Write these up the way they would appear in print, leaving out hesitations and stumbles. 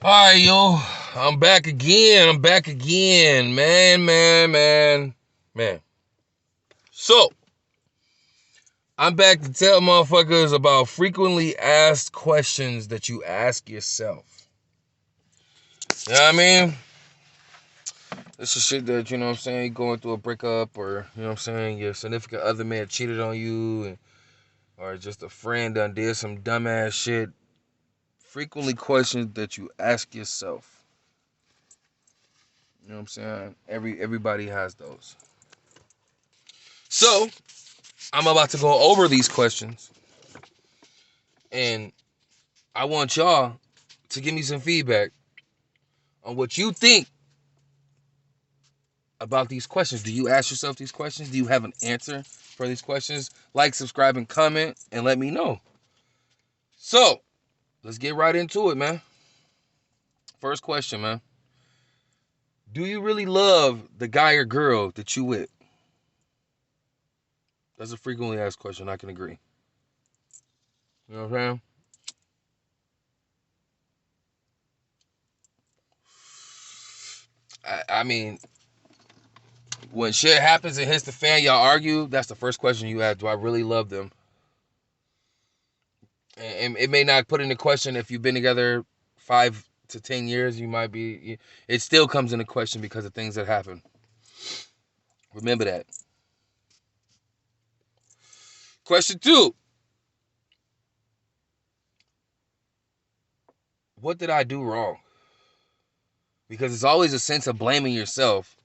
All right, yo. I'm back again. Man. So, I'm back to tell motherfuckers about frequently asked questions that you ask yourself. You know what I mean? This is shit that, you know what I'm saying, you going through a breakup or, you know what I'm saying, your significant other may have cheated on you or just a friend done did some dumbass shit. Frequently questions that you ask yourself. You know what I'm saying? Everybody has those. So, I'm about to go over these questions, and I want y'all to give me some feedback on what you think about these questions. Do you ask yourself these questions? Do you have an answer for these questions? Like, subscribe, and comment, and let me know. So, let's get right into it, man. First question, man. Do you really love the guy or girl that you with? That's a frequently asked question. I can agree. You know what I'm saying? I mean, when shit happens and hits the fan, y'all argue. That's the first question you ask. Do I really love them? And it may not put into question if you've been together 5 to 10 years. You might be. It still comes into question because of things that happen. Remember that. Question two: what did I do wrong? Because it's always a sense of blaming yourself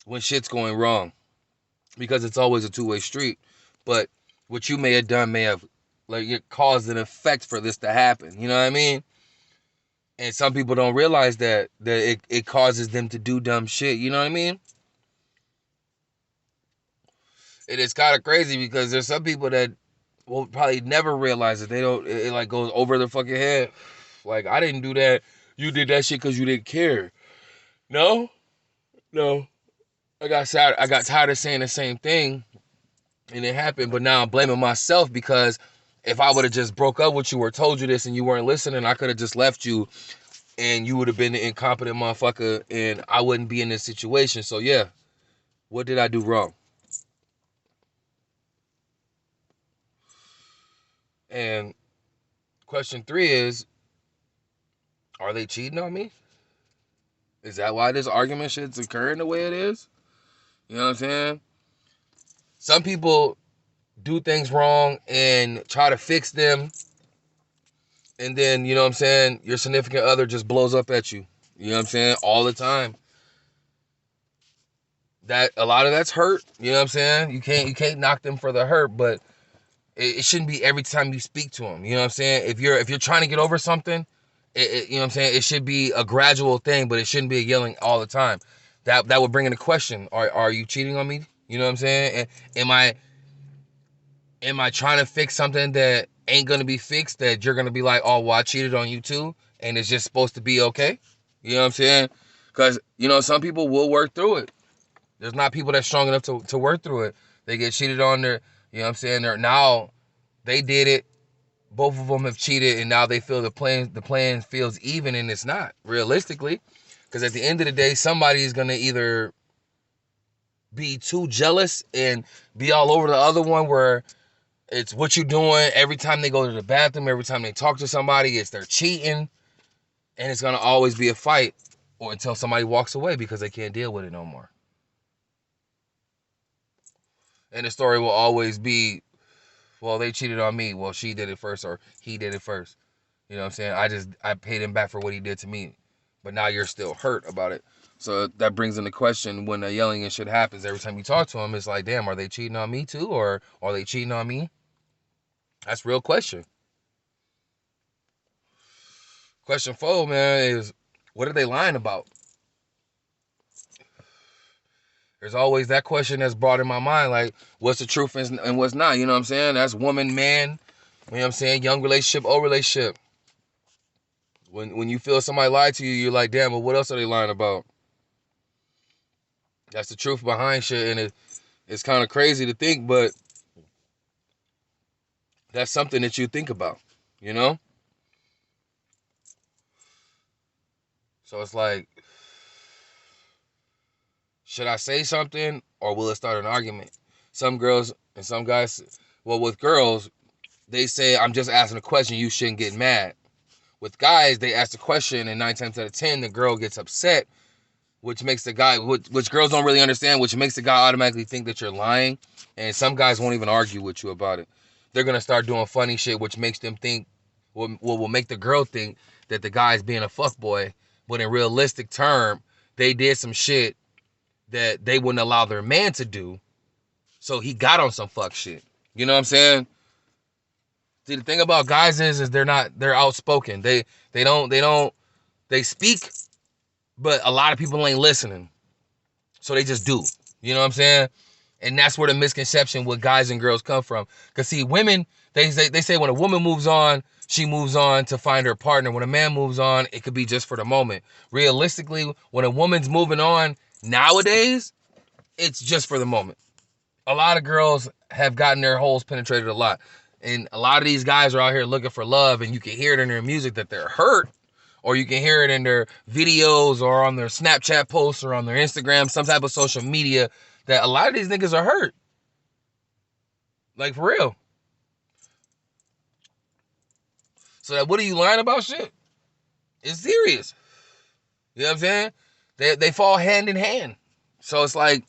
when shit's going wrong. Because it's always a two-way street. But what you may have done may have like it caused an effect for this to happen. You know what I mean? And some people don't realize that it causes them to do dumb shit. You know what I mean? It is kind of crazy because there's some people that will probably never realize it. They don't. It like goes over their fucking head. Like I didn't do that. You did that shit because you didn't care. No, no. I got tired of saying the same thing, and it happened. But now I'm blaming myself because if I would have just broke up with you or told you this and you weren't listening, I could have just left you, and you would have been the incompetent motherfucker, and I wouldn't be in this situation. So yeah, what did I do wrong? And question three is, are they cheating on me? Is that why this argument shit's occurring the way it is? You know what I'm saying? Some people do things wrong and try to fix them, and then, you know what I'm saying, your significant other just blows up at you. You know what I'm saying? All the time. That a lot of that's hurt. You know what I'm saying? You can't knock them for the hurt, but it shouldn't be every time you speak to them. You know what I'm saying? If you're trying to get over something, you know what I'm saying, it should be a gradual thing, but it shouldn't be yelling all the time. That would bring into question: Are you cheating on me? You know what I'm saying? And am I trying to fix something that ain't gonna be fixed? That you're gonna be like, oh, well, I cheated on you too, and it's just supposed to be okay. You know what I'm saying? Because some people will work through it. There's not people that's strong enough to work through it. They get cheated on. You know what I'm saying? Now they did it. Both of them have cheated, and now they feel the plan feels even, and it's not realistically. Because at the end of the day, somebody is gonna either be too jealous and be all over the other one, where it's what you doing every time they go to the bathroom, every time they talk to somebody, it's they're cheating, and it's gonna always be a fight, or until somebody walks away because they can't deal with it no more. And the story will always be, well, they cheated on me. Well, she did it first, or he did it first. You know what I'm saying? I paid him back for what he did to me. But now you're still hurt about it. So that brings into question when the yelling and shit happens. Every time you talk to him, it's like, damn, are they cheating on me too? Or are they cheating on me? That's a real question. Question four, man, is what are they lying about? There's always that question that's brought in my mind, like, what's the truth and what's not? You know what I'm saying? That's woman, man. You know what I'm saying? Young relationship, old relationship. When you feel somebody lied to you, you're like, damn, well, what else are they lying about? That's the truth behind shit, and it's kind of crazy to think, but that's something that you think about, you know? So it's like, should I say something or will it start an argument? Some girls and some guys, well, with girls, they say, I'm just asking a question, you shouldn't get mad. With guys, they ask the question, and 9 times out of 10, the girl gets upset, which makes the guy, which girls don't really understand, which makes the guy automatically think that you're lying. And some guys won't even argue with you about it. They're going to start doing funny shit, which makes them think, will make the girl think that the guy's being a fuckboy. But in realistic term, they did some shit that they wouldn't allow their man to do. So he got on some fuck shit. You know what I'm saying? See, the thing about guys is they're outspoken. They speak, but a lot of people ain't listening. So they just do. You know what I'm saying? And that's where the misconception with guys and girls come from. Because see, women, they say when a woman moves on, she moves on to find her partner. When a man moves on, it could be just for the moment. Realistically, when a woman's moving on nowadays, it's just for the moment. A lot of girls have gotten their holes penetrated a lot. And a lot of these guys are out here looking for love, and you can hear it in their music that they're hurt, or you can hear it in their videos or on their Snapchat posts or on their Instagram, some type of social media, that a lot of these niggas are hurt. Like, for real. So that, what are you lying about shit? It's serious. You know what I'm saying? They fall hand in hand. So it's like,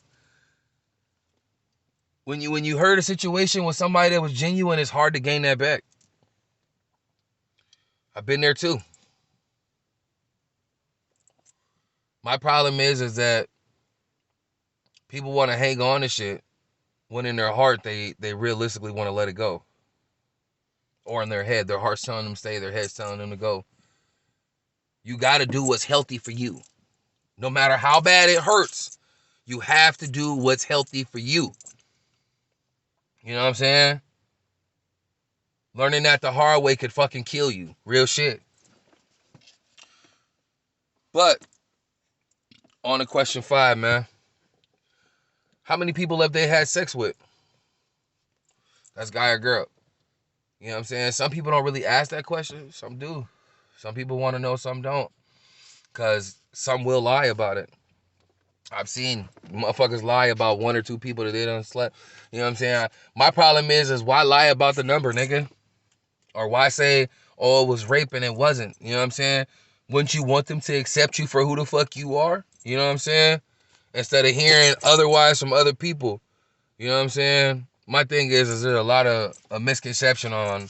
when you heard a situation with somebody that was genuine, it's hard to gain that back. I've been there too. My problem is that people want to hang on to shit when in their heart they realistically want to let it go. Or in their head, their heart's telling them to stay, their head's telling them to go. You got to do what's healthy for you. No matter how bad it hurts, you have to do what's healthy for you. You know what I'm saying? Learning that the hard way could fucking kill you. Real shit. But, on to question 5, man. How many people have they had sex with? That's guy or girl. You know what I'm saying? Some people don't really ask that question. Some do. Some people want to know, some don't. Because some will lie about it. I've seen motherfuckers lie about 1 or 2 people that they done slept. You know what I'm saying? My problem is why lie about the number, nigga? Or why say, oh, it was rape and it wasn't? You know what I'm saying? Wouldn't you want them to accept you for who the fuck you are? You know what I'm saying? Instead of hearing otherwise from other people. You know what I'm saying? My thing is there's a lot of a misconception on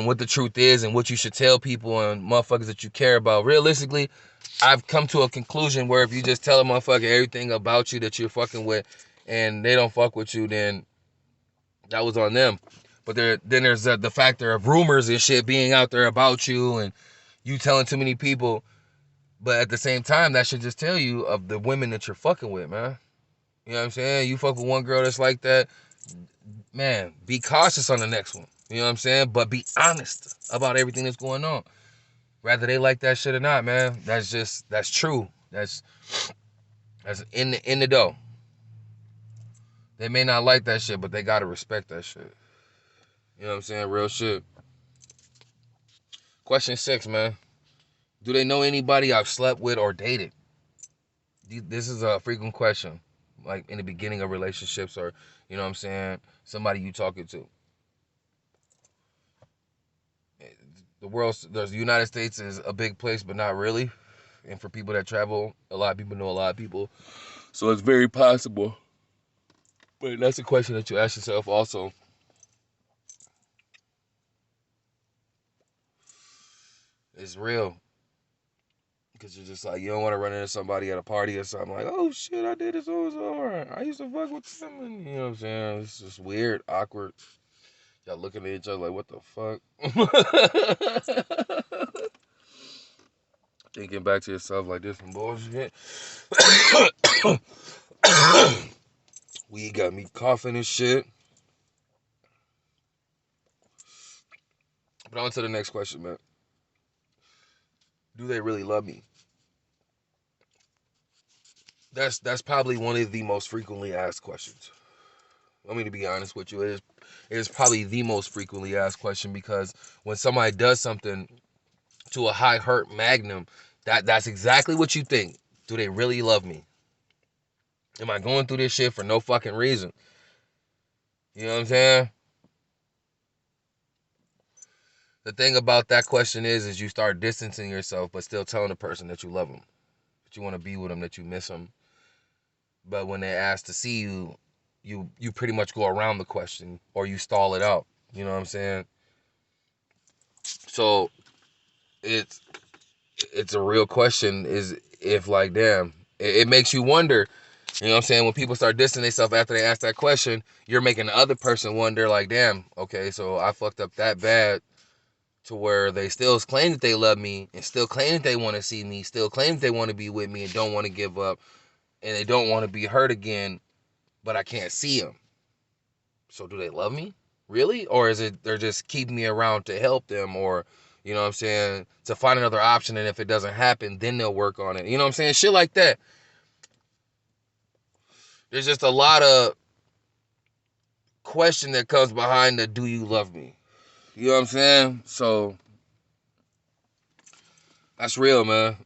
what the truth is and what you should tell people and motherfuckers that you care about. Realistically, I've come to a conclusion where if you just tell a motherfucker everything about you that you're fucking with and they don't fuck with you, then that was on them. But then there's the factor of rumors and shit being out there about you and you telling too many people. But at the same time, that should just tell you of the women that you're fucking with, man. You know what I'm saying? You fuck with one girl that's like that, man, be cautious on the next one. You know what I'm saying? But be honest about everything that's going on. Whether they like that shit or not, man. That's true. That's in the dough. They may not like that shit, but they gotta respect that shit. You know what I'm saying? Real shit. Question 6, man. Do they know anybody I've slept with or dated? This is a frequent question. Like in the beginning of relationships or, you know what I'm saying, somebody you talking to. The United States is a big place, but not really. And for people that travel, a lot of people know a lot of people. So it's very possible. But that's a question that you ask yourself also. It's real. Because you're just like, you don't want to run into somebody at a party or something like, oh shit, I did this over. I used to fuck with them. And, you know what I'm saying? It's just weird, awkward. Y'all looking at each other like, what the fuck? Thinking back to yourself like this some bullshit. We got me coughing and shit. But on to the next question, man. Do they really love me? That's probably one of the most frequently asked questions. I mean, to be honest with you, it is probably the most frequently asked question because when somebody does something to a high hurt magnum, That's exactly what you think. Do they really love me? Am I going through this shit for no fucking reason? You know what I'm saying? The thing about that question is you start distancing yourself, but still telling the person that you love them, that you want to be with them, that you miss them. But when they ask to see you, you pretty much go around the question or you stall it out. You know what I'm saying? So it's it's a real question. Is if like damn, it makes you wonder. You know what I'm saying? When people start dissing themselves after they ask that question, you're making the other person wonder, like, damn, okay, so I fucked up that bad to where they still claim that they love me and still claim that they want to see me, still claim that they want to be with me and don't want to give up and they don't want to be hurt again, but I can't see them. So do they love me? Really? Or is it they're just keeping me around to help them or, you know what I'm saying, to find another option and if it doesn't happen, then they'll work on it. You know what I'm saying? Shit like that. There's just a lot of question that comes behind the do you love me? You know what I'm saying? So that's real, man.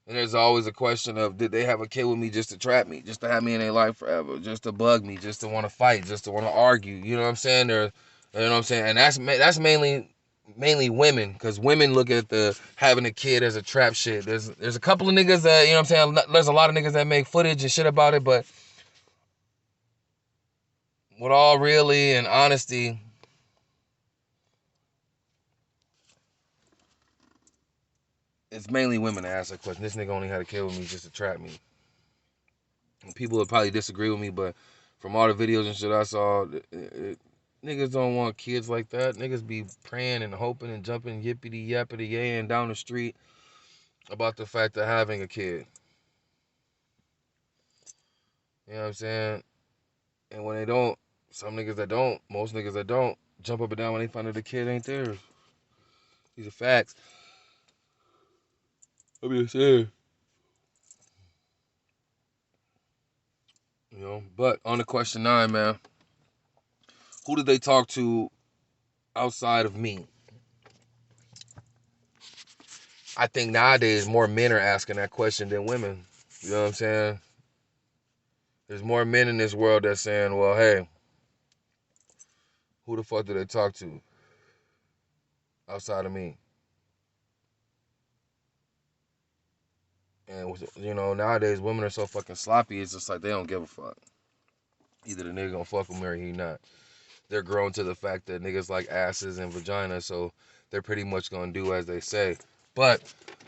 And there's always a question of did they have a kid with me just to trap me, just to have me in their life forever, just to bug me, just to want to fight, just to want to argue. You know what I'm saying? You know what I'm saying? And that's mainly women, because women look at the having a kid as a trap shit. There's a couple of niggas that, you know what I'm saying, there's a lot of niggas that make footage and shit about it, but with all really and honesty, it's mainly women that ask that question. This nigga only had a kid with me just to trap me. And people would probably disagree with me, but from all the videos and shit I saw, niggas don't want kids like that. Niggas be praying and hoping and jumping yippity yappity yay and down the street about the fact of having a kid. You know what I'm saying? And when they don't, some niggas that don't, most niggas that don't, jump up and down when they find out the kid ain't theirs. These are facts. I mean, saying. You know, but on to question 9, man. Who did they talk to outside of me? I think nowadays more men are asking that question than women. You know what I'm saying? There's more men in this world that's saying, well, hey, who the fuck do they talk to outside of me? And, you know, nowadays women are so fucking sloppy, it's just like they don't give a fuck. Either the nigga gonna fuck with me or he not. They're grown to the fact that niggas like asses and vaginas, so they're pretty much gonna do as they say. But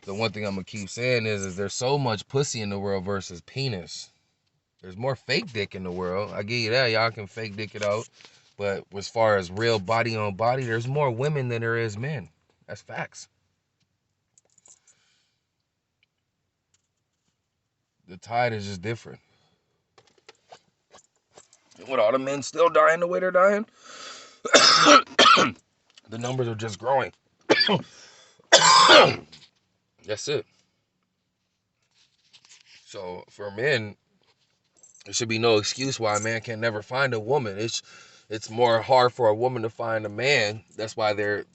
the one thing I'm gonna keep saying is there's so much pussy in the world versus penis. There's more fake dick in the world. I give you that. Y'all can fake dick it out. But as far as real body on body, there's more women than there is men. That's facts. The tide is just different. With all the men still dying the way they're dying, the numbers are just growing. That's it. So for men, there should be no excuse why a man can never find a woman. It's more hard for a woman to find a man. That's why they're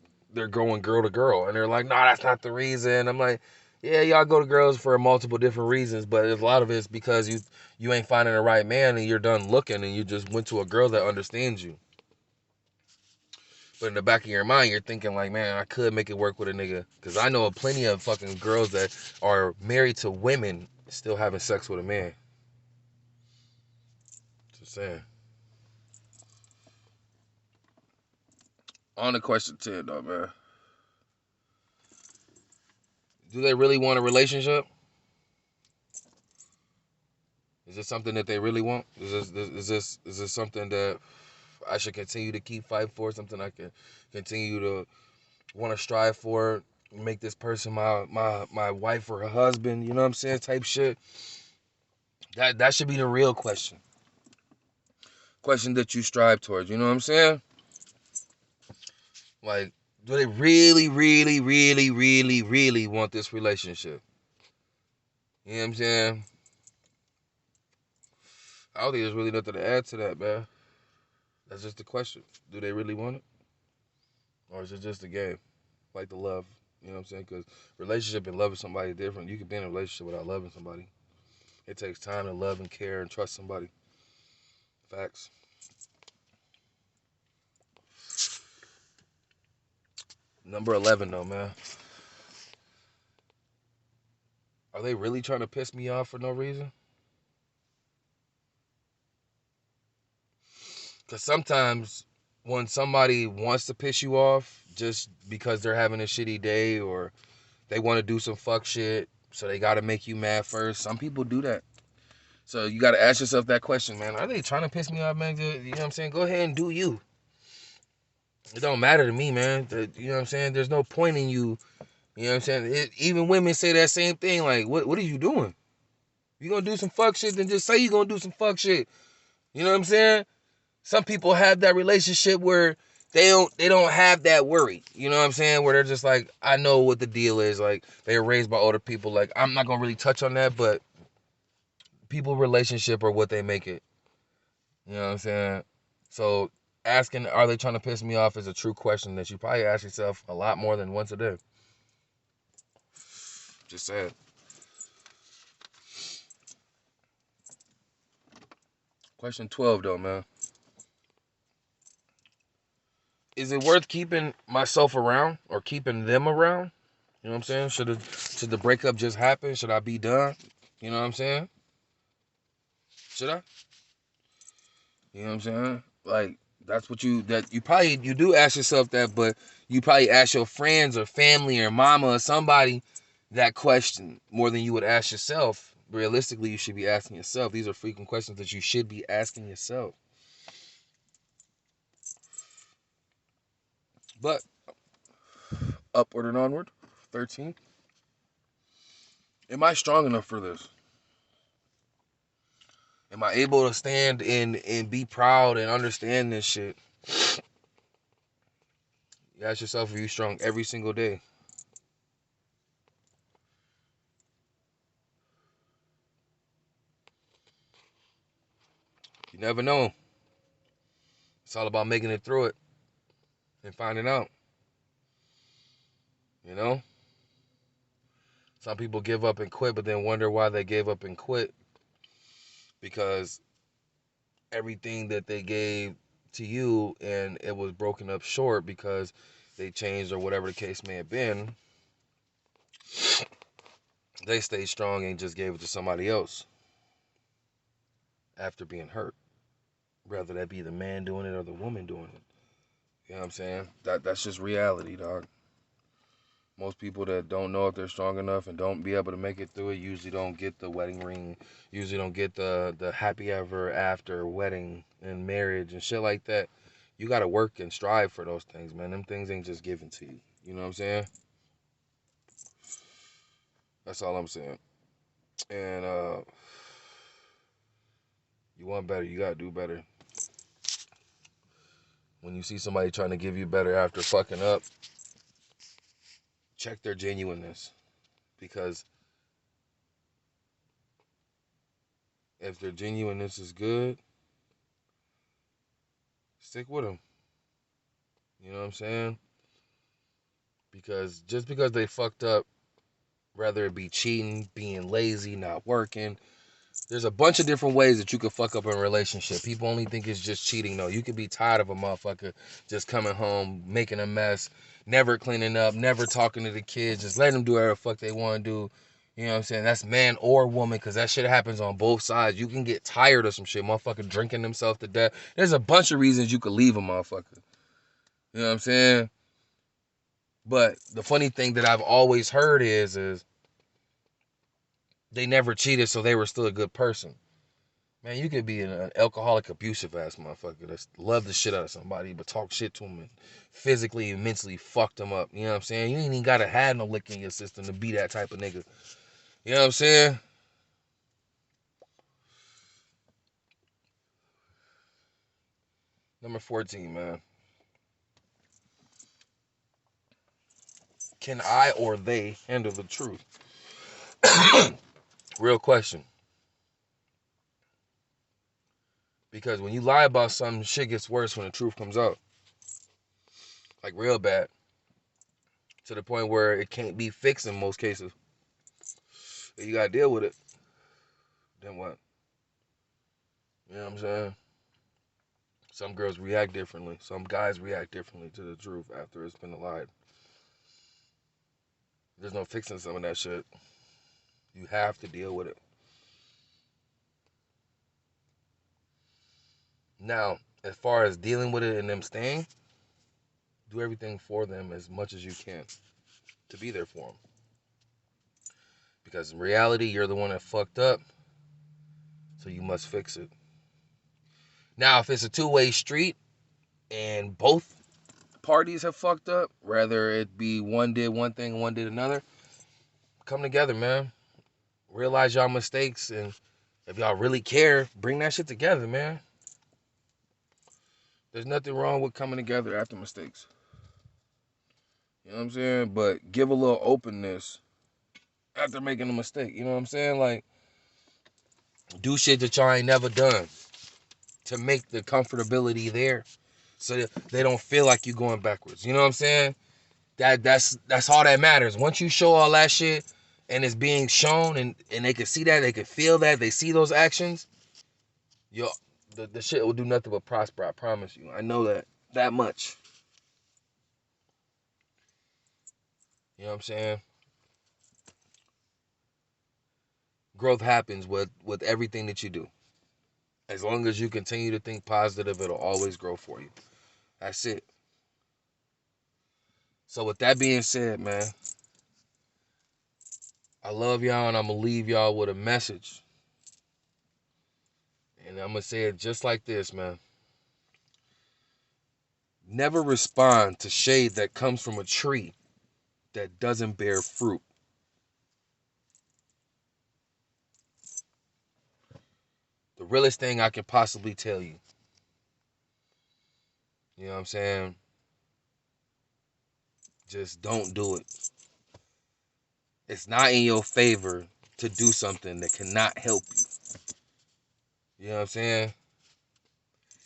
going girl to girl, and they're like, no, that's not the reason. I'm like, yeah, y'all go to girls for multiple different reasons, but a lot of it's because you ain't finding the right man, and you're done looking, and you just went to a girl that understands you. But in the back of your mind, you're thinking like, man, I could make it work with a nigga, because I know plenty of fucking girls that are married to women still having sex with a man. Just saying. On to question 10, though, man. Do they really want a relationship? Is this something that they really want? Is this something that I should continue to keep fighting for? Something I can continue to want to strive for? Make this person my wife or her husband? You know what I'm saying? Type shit. That should be the real question. Question that you strive towards. You know what I'm saying? Like, do they really, really, really, really, really want this relationship? You know what I'm saying? I don't think there's really nothing to add to that, man. That's just the question. Do they really want it? Or is it just a game? Like the love. You know what I'm saying? Because relationship and loving somebody is different. You can be in a relationship without loving somebody. It takes time to love and care and trust somebody. Facts. Number 11 though, man. Are they really trying to piss me off for no reason? Because sometimes when somebody wants to piss you off just because they're having a shitty day or they want to do some fuck shit, so they got to make you mad first. Some people do that. So you got to ask yourself that question, man. Are they trying to piss me off, man? You know what I'm saying? Go ahead and do you. It don't matter to me, man. You know what I'm saying? There's no point in you. You know what I'm saying? Even women say that same thing. Like, what are you doing? You gonna do some fuck shit, then just say you gonna do some fuck shit. You know what I'm saying? Some people have that relationship where they don't have that worry. You know what I'm saying? Where they're just like, I know what the deal is. Like, they were raised by older people. Like, I'm not gonna really touch on that, but people relationship are what they make it. You know what I'm saying? So asking, are they trying to piss me off, is a true question that you probably ask yourself a lot more than once a day. Just saying. Question 12 though, man. Is it worth keeping myself around or keeping them around? You know what I'm saying? Should the breakup just happen? Should I be done? You know what I'm saying? Should I? You know what I'm saying? Like, that's what you do ask yourself that, but you probably ask your friends or family or mama or somebody that question more than you would ask yourself. Realistically, you should be asking yourself. These are frequent questions that you should be asking yourself. But upward and onward. 13. Am I strong enough for this? Am I able to stand and be proud and understand this shit? You ask yourself, are you strong every single day? You never know. It's all about making it through it and finding out. You know? Some people give up and quit, but then wonder why they gave up and quit. Because everything that they gave to you and it was broken up short because they changed or whatever the case may have been, they stayed strong and just gave it to somebody else after being hurt. Whether that be the man doing it or the woman doing it. You know what I'm saying? That's just reality, dog. Most people that don't know if they're strong enough and don't be able to make it through it usually don't get the wedding ring, usually don't get the happy ever after wedding and marriage and shit like that. You gotta work and strive for those things, man. Them things ain't just given to you. You know what I'm saying? That's all I'm saying. And you want better, you gotta do better. When you see somebody trying to give you better after fucking up, check their genuineness. Because if their genuineness is good, stick with them. You know what I'm saying? Because just because they fucked up, whether it be cheating, being lazy, not working, there's a bunch of different ways that you could fuck up in a relationship. People only think it's just cheating. No, you could be tired of a motherfucker just coming home, making a mess, never cleaning up, never talking to the kids, just letting them do whatever the fuck they want to do. You know what I'm saying? That's man or woman, because that shit happens on both sides. You can get tired of some shit, motherfucker drinking themselves to death. There's a bunch of reasons you could leave a motherfucker. You know what I'm saying? But the funny thing that I've always heard is they never cheated, so they were still a good person. Man, you could be an alcoholic, abusive ass motherfucker that's love the shit out of somebody, but talk shit to them and physically and mentally fuck them up. You know what I'm saying? You ain't even gotta have no lick in your system to be that type of nigga. You know what I'm saying? Number 14, man. Can I or they handle the truth? Real question. Because when you lie about something, shit gets worse when the truth comes out. Like real bad. To the point where it can't be fixed in most cases. You gotta deal with it. Then what? You know what I'm saying? Some girls react differently. Some guys react differently to the truth after it's been lied. There's no fixing some of that shit. You have to deal with it. Now, as far as dealing with it and them staying, do everything for them as much as you can to be there for them. Because in reality, you're the one that fucked up, so you must fix it. Now, if it's a two-way street and both parties have fucked up, whether it be one did one thing, one did another, come together, man. Realize y'all mistakes, and if y'all really care, bring that shit together, man. There's nothing wrong with coming together after mistakes. You know what I'm saying? But give a little openness after making a mistake. You know what I'm saying? Like, do shit that y'all ain't never done to make the comfortability there, so that they don't feel like you're going backwards. You know what I'm saying? That's all that matters. Once you show all that shit and it's being shown, and they can see that, they can feel that, they see those actions, yo, the shit will do nothing but prosper. I promise you. I know that much. You know what I'm saying? Growth happens with everything that you do. As long as you continue to think positive, it'll always grow for you. That's it. So with that being said, man, I love y'all, and I'm going to leave y'all with a message. And I'm going to say it just like this, man. Never respond to shade that comes from a tree that doesn't bear fruit. The realest thing I can possibly tell you. You know what I'm saying? Just don't do it. It's not in your favor to do something that cannot help you. You know what I'm saying?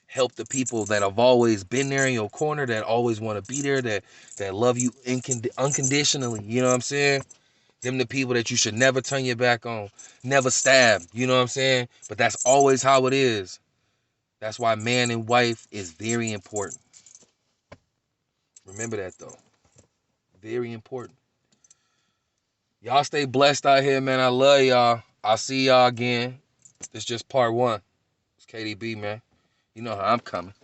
Help the people that have always been there in your corner, that always want to be there, that love you unconditionally. You know what I'm saying? Them the people that you should never turn your back on, never stab. You know what I'm saying? But that's always how it is. That's why man and wife is very important. Remember that, though. Very important. Y'all stay blessed out here, man. I love y'all. I'll see y'all again. This is just part one. It's KDB, man. You know how I'm coming.